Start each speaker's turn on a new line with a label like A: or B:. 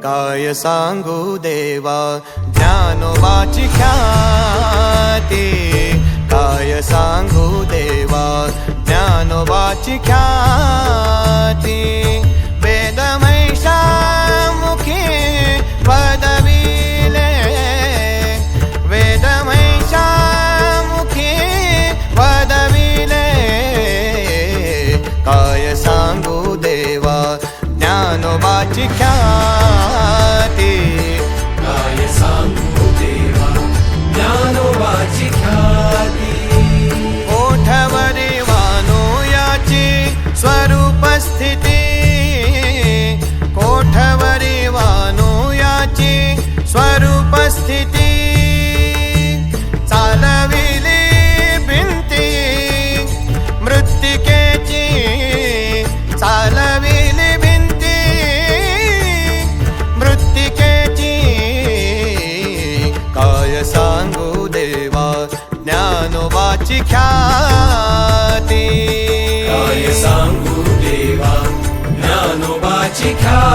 A: काय सांगू देवा ज्ञानोबाची ख्याती, काय सांगू देवा ज्ञानोबाची ख्याती। वेदमैषा मुखी पदविले, वेदमैषा मुखी पदविले, काय सांगू देवा ज्ञानोबाची ख्याती,
B: काय सांगू देवा ज्ञानोबाची ख्याती।
A: ओठवरी वानुयाची स्वरूप स्थिती, कोठवरी वानुयाची स्वरूप स्थिती। चालविली भिंती मृत्तिकेची, चालविली भिंती मृत्तिकेची, काय सांगू देवा ज्ञानोबाची ख्याती,
B: काय सांगू देवा ज्ञानोबाची ख्याती।